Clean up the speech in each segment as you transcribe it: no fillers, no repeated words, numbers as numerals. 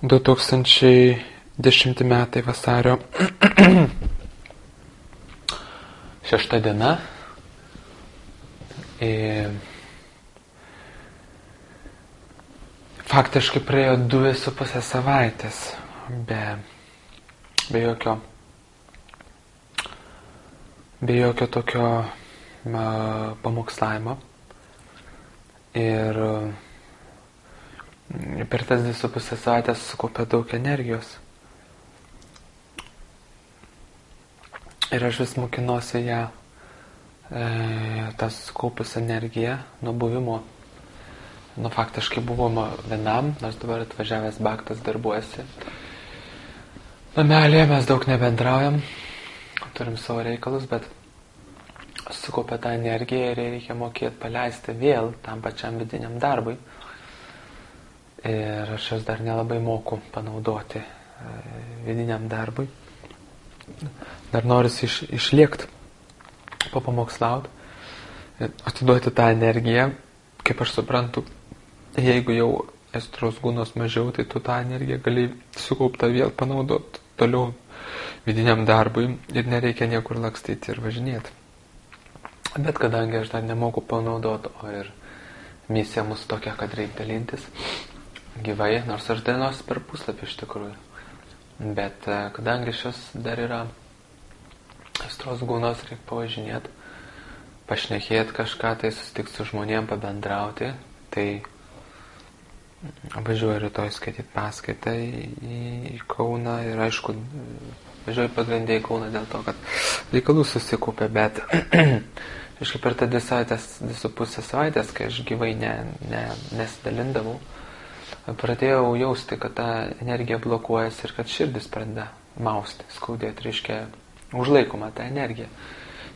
2010 metai vasario 6 diena. Faktiškai praėjo 2,5 savaitės be jokio tokio pamokslavimo. Ir per tas 2,5 savaitės sukaupė daug energijos. Ir aš vis mokinuosi ją, tas sukaupus energiją nuo buvimo. Faktiškai buvimo vienam, nors dabar atvažiavęs Baktas darbuojasi. Namelėje mes daug nebendraujam, turim savo reikalus, bet sukaupė tą energiją ir reikia mokėti paleisti vėl tam pačiam vidiniam darbui. Ir aš jas dar nelabai moku panaudoti vidiniam darbui. Dar norisi išliekti, papamokslauti, atiduoti tą energiją. Kaip aš suprantu, jeigu jau aistros gūnos mažiau, tai tu tą energiją gali sukauptą vėl panaudoti toliau vidiniam darbui ir nereikia niekur lakstyti ir važinėti. Bet kadangi aš dar nemoku panaudoti, o ir misija mūsų tokia, kad reikia dalintis gyvai, nors aš dalinuosi per puslapį iš tikrųjų. Bet kadangi šis dar yra aistros gūnos, reikia pavažinėti, pašnekėti kažką, tai susitikti su žmonėm, pabendrauti, tai važiuoju rytoj skaityti paskaitą į Kauną ir aišku, važiuoju pagrindė į Kauną dėl to, kad reikalų susikaupė, bet per tą 2,5 savaitės, kai aš gyvai nesidalindavau, pradėjau jausti, kad ta energija blokuojasi ir kad širdis pradeda mausti, skaudėti, reiškia užlaikoma ta energija.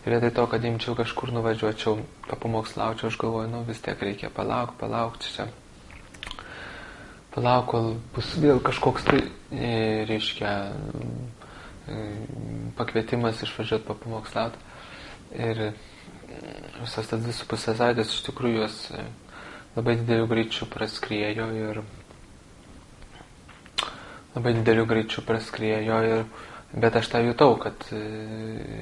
Ir vietoj to, kad imčiau kažkur nuvažiuočiau, papamokslaučiau, aš galvoju, vis tiek reikia palauk čia. Palauk, kol bus vėl kažkoks tai, reiškia, pakvietimas išvažiuoti papamokslauti. Ir visas tas 2,5 savaitės iš tikrųjų jos labai dideliu greičiu praskriejo ir bet aš tą jutau, kad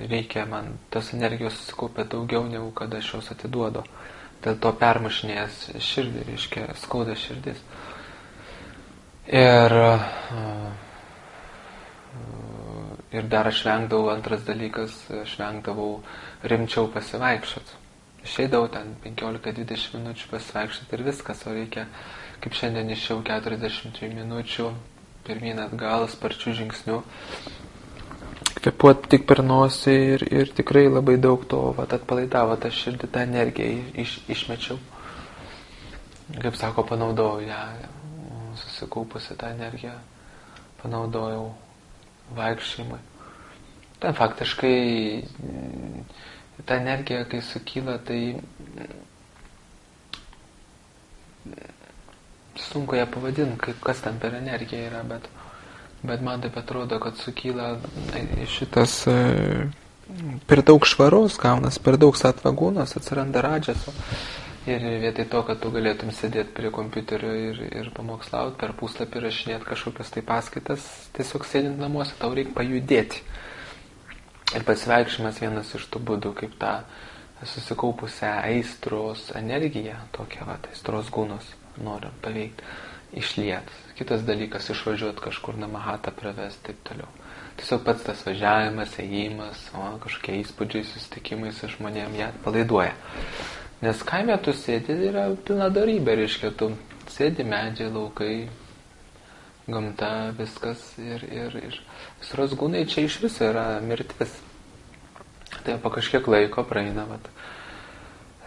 reikia man tos energijos susikaupę daugiau, negu kad aš jos atiduodu. Dėl to permušinėjęs širdį, reiškia, skauda širdis. Ir dar aš vengdavau, antras dalykas, aš vengdavau rimčiau pasivaikščioti. Išeidavau ten 15-20 minučių pasivaikščioti ir viskas, o reikia, kaip šiandien išėjau 40 minučių, pirmyn atgal, sparčių žingsnių, kvėpuoti tik per nosį ir tikrai labai daug to atpalaidavo tą širdį, tą energiją išmečiau. Kaip sako, panaudojau ją, susikaupusi tą energiją, panaudojau vaikščiojimui. Ten faktiškai ta energija, kai sukyla, tai sunku ją pavadinti, kas ten per energija yra, bet man taip atrodo, kad sukyla šitas per daug švaros gaunas, per daug satvagūnos, atsiranda radžaso. Ir vietoj to, kad tu galėtum sėdėti prie kompiuterio ir pamokslauti, per puslapį rašinėti kažkokias tai paskaitas, tiesiog sėdint namuose, tau reikia pajudėti. Ir pasivaikščiojimas vienas iš tų būdų, kaip tą susikaupusią aistros energiją, tokią aistros gūnos noriu paveikti, išliet. Kitas dalykas, išvažiuoti kažkur namahatą pravesti, taip toliau. Tiesiog pats tas važiavimas, ėjimas, kažkokie įspūdžiai, susitikimai su žmonėm ją atpalaiduoja. Nes kaime tu sėdi, yra pilna darybė, reiškia, tu sėdi medžiai, laukai, gamta, viskas ir aistros gūnai čia iš viso yra mirtis. Tai po kažkiek laiko praeina,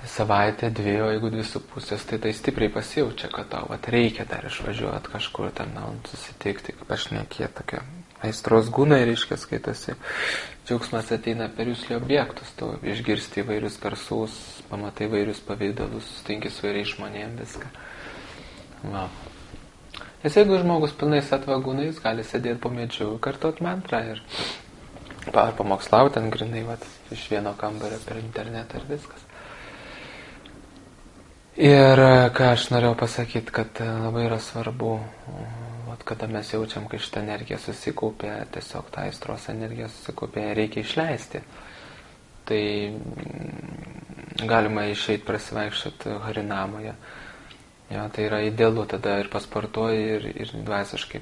savaitė, 2, o jeigu 2,5, tai stipriai pasijaučia, kad tau reikia dar išvažiuoti kažkur ten, susitikti, kaip aš nekė, tokia aistros gūnai, reiškia, skaitosi. Džiaugsmas ateina per jūsų objektus, tu išgirsti įvairius garsus, pamatai įvairius pavidalus, sutinki su įvairiais žmonėm, viską. Nes jeigu žmogus pilnai satvagūnais, gali sėdėti po medžiu, kartot mantrą ir pamokslauti ten grinai, iš vieno kambario per internetą ir viskas. Ir ką aš norėjau pasakyti, kad labai yra svarbu kada mes jaučiam, kai šitą energiją susikaupė, tiesiog tą aistros energiją susikaupė, reikia išleisti. Tai galima išeiti prasivaikščioti Harinamoje. Jo, tai yra idealu, tada ir pasportuoji, ir dvasiškai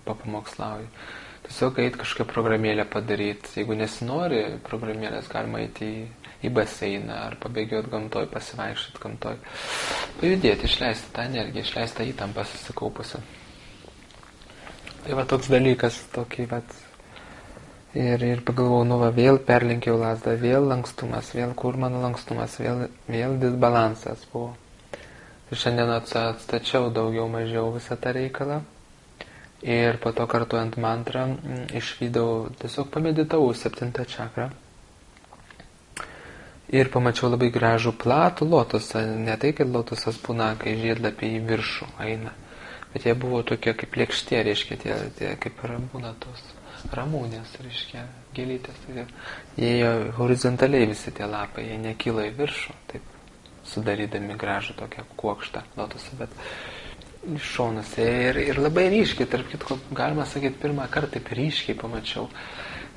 papamokslauji. Tiesiog eiti kažkokią programėlę padaryti. Jeigu nesinori programėlės, galima eiti į baseiną ar pabėgioti gamtoj, pasivaikščioti gamtoj. Pajudėti, išleisti tą energiją, išleisti tą įtampą susikaupusią. Tai va toks dalykas, tokį vat. Ir pagalvojau, vėl perlenkiau lazdą, vėl lankstumas, vėl kur mano lankstumas, vėl disbalansas buvo. Ir šiandien atstačiau daugiau mažiau visą tą reikalą. Ir po to kartuojant mantrą išvydau, tiesiog pameditavau 7 čakrą. Ir pamačiau labai gražų platų lotusą. Ne tai, kad lotusas būna, kai žiedlapiai į viršų eina. Bet jie buvo tokie kaip lėkštė, reiškia, tie kaip ir būna tos ramūnės, reiškia, gėlytės. Jie horizontaliai visi tie lapai, jie nekyla į viršų, taip sudarydami gražų tokią kuokštą lotusą, bet iš šonuose ir labai ryškiai, tarp kitko, galima sakyti, pirmą kartą taip ryškiai pamačiau.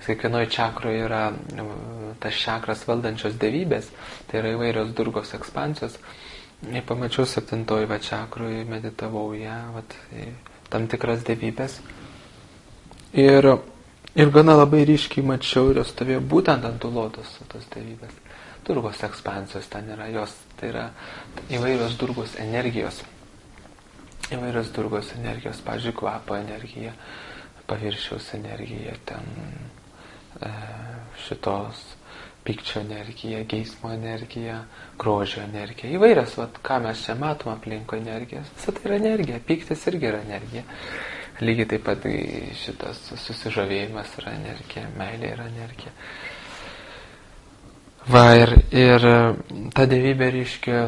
Kiekvienoje čakroje yra tas čakras valdančios dievybės, tai yra įvairios durgos ekspansijos. Ir pamačiau 7 čakroje, meditavau ją, tam tikras dievybės. Ir gana labai ryškiai mačiau ir jos stovėjo būtent ant tų lotosų, tos dievybės. Durgos ekspansijos ten yra, jos tai yra įvairios durgos energijos. Įvairios durgos energijos, pavyzdžiui, kvapo energija, paviršiaus energija, ten šitos pykčio energija, geismo energija, grožio energija. Įvairios, ką mes čia matom aplinkui energijas. Visa tai yra energija, pyktis irgi yra energija. Lygiai taip pat šitas susižavėjimas yra energija, meilė yra energija. Ir ta dievybė reiškia,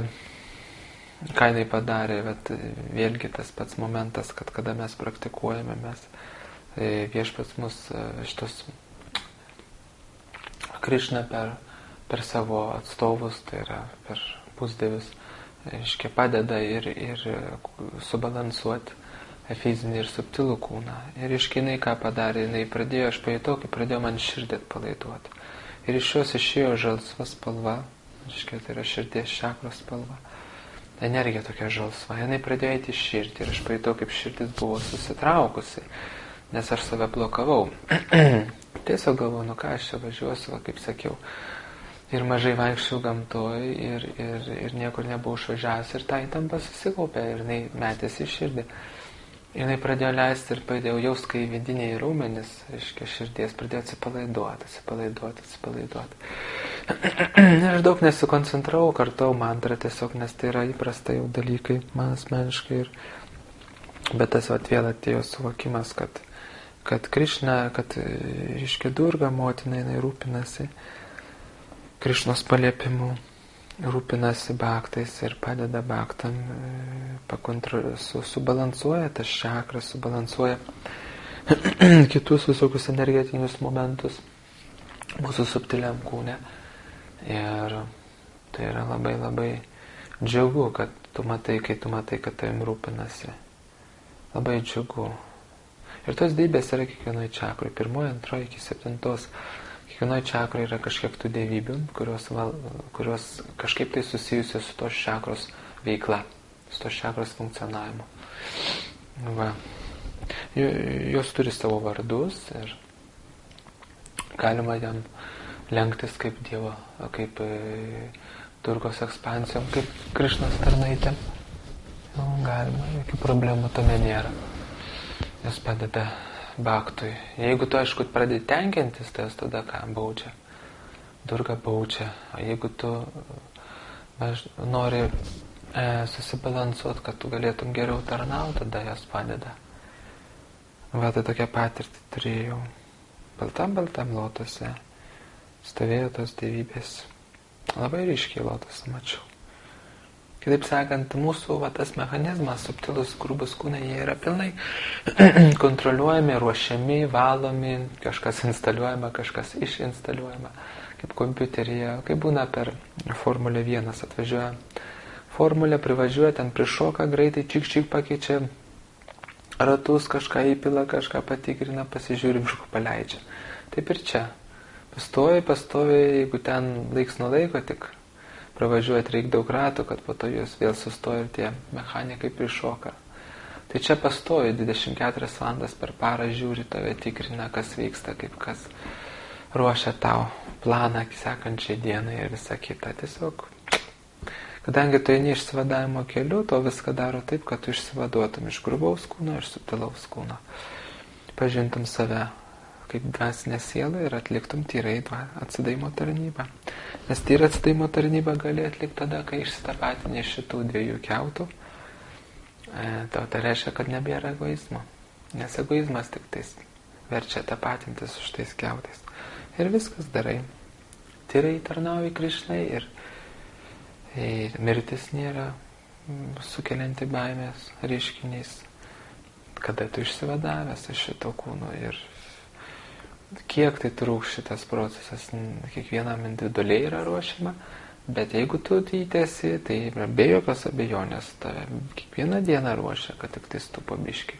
ką jinai padarė, bet vėlgi tas pats momentas, kad kada mes praktikuojame, viešpats mus šitos Krišna per savo atstovus, tai yra per pusdievius, reiškia, padeda ir subalansuoti fizinį ir subtilų kūną. Ir reiškia, jinai ką padarė, jinai pradėjo, aš pajutau, kai pradėjo man širdį atpalaiduoti. Ir iš jos išėjo žalsva spalva, reiškia, tai yra širdies čakros spalva. Energija tokia žalsva, jinai pradėjo eiti į širdį ir aš pajutau, kaip širdis buvo susitraukusi, nes aš save blokavau. Tiesiog galvoju, ką aš čia važiuosiu, kaip sakiau. Ir mažai vaikščiau gamtoj ir niekur nebuvau išvažiavęs ir tą įtampą susikaupė ir jinai metėsi į širdį. Ir jinai pradėjo leisti ir pradėjau jaust, kai vidiniai raumenys, reiškia, širdies pradėjo atsipalaiduoti. Ir aš daug nesikoncentravau, kartau mantrą tiesiog, nes tai yra įprasta jau dalykai man asmeniškai. Bet tas vėl atėjo suvokimas, kad Krišna, kad reiškia Durga motina, jinai rūpinasi Krišnos paliepimu, rūpinasi bhaktais ir padeda bhaktam, subalansuoja tas čakras, subalansuoja kitus visokius energetinius momentus mūsų subtiliam kūne. Ir tai yra labai labai džiugu, kad tu matai, kad tavim rūpinasi. Labai džiugu. Ir tos dievybės yra kiekvienoje čakroje, 1, 2 iki 7. Kiekvienoje čakroje yra kažkiek tų dievybių, kurios kažkaip tai susijusios su tos čakros veikla, su tos čakros funkcionavimu. Jos turi savo vardus ir galima jam lenktis kaip Dievo, kaip Durgos ekspansijom, kaip Krišnos tarnaitėm. Galima, jokių problemų tame nėra. Jos padeda bhaktui. Jeigu tu, aišku, pradedi tenkintis, tai jos tada ką baudžia? Durga baudžia. O jeigu tu nori susibalansuoti, kad tu galėtum geriau tarnauti, tada jos padeda. Tai tokią patirtį turėjau. Baltam lotose stovėjo tos dievybės. Labai ryškiai lotosą mačiau. Kitaip sakant, mūsų tas mechanizmas, subtilus, grubus kūnai, jie yra pilnai kontroliuojami, ruošiami, valomi, kažkas instaliuojama, kažkas išinstaliuojama, kaip kompiuteryje, kaip būna per Formulę 1 atvažiuoja. Formulė privažiuoja, ten prišoka greitai, čik pakeičia ratus, kažką įpila, kažką patikrina, pasižiūri, mišku paleidžia. Taip ir čia. Pastoviai, jeigu ten laiks nuo laiko tik pravažiuoti reikia daug ratų, kad po to jūs vėl sustoja ir tie mechanikai prišoka. Tai čia pastovi 24 valandas per parą žiūri, tave tikrina, kas vyksta, kaip kas ruošia tau planą sekančiai dienai ir visa kita. Tiesiog, kadangi tu eini išsivadavimo keliu, to viską daro taip, kad tu išsivaduotum iš grubaus kūno ir subtilaus kūno. Pažintum save kaip dvasinę sielą ir atliktum tyrai atsidavimo tarnybą. Nes tyra atsidavimo tarnybą gali atlikti tada, kai išsitapatinė iš šitų dviejų kiautų. Tai reiškia, kad nebėra egoizmo. Nes egoizmas tik tais verčia tapatintis su šitais kiautais. Ir viskas darai. Tyrai tarnauji Krišnai ir mirtis nėra sukelianti baimės reiškinys, kada tu išsivadavęs iš šito kūno. Ir kiek tai truks šitas procesas, kiekvienam individualiai yra ruošiama, bet jeigu tu įtesi, tai be jokios abejonės tave kiekvieną dieną ruošia, kad tik tais tu pabiškai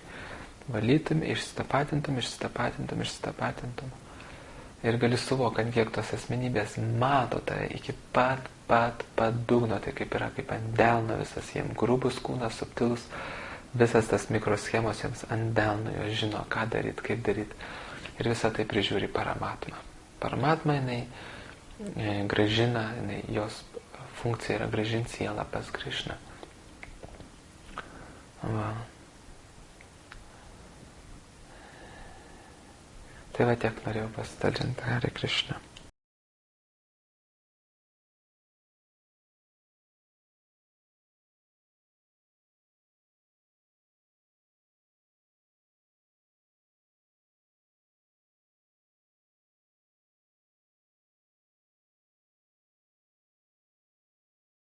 valytum, išsitapatintum. Ir gali suvokant, kiek tos asmenybės mato tave iki pat dugno, tai kaip yra kaip ant delno visas jiems grubus kūnas, subtilus, visas tas mikroschemos jiems ant delno, jos žino, ką daryti, kaip daryti. Ir visą tai prižiūri Paramatma. Paramatma, jinai gražina, jos funkcija yra gražinti sielą pas Krišną. Va. Tai va tiek norėjau pasidalinti. Hare Krishna.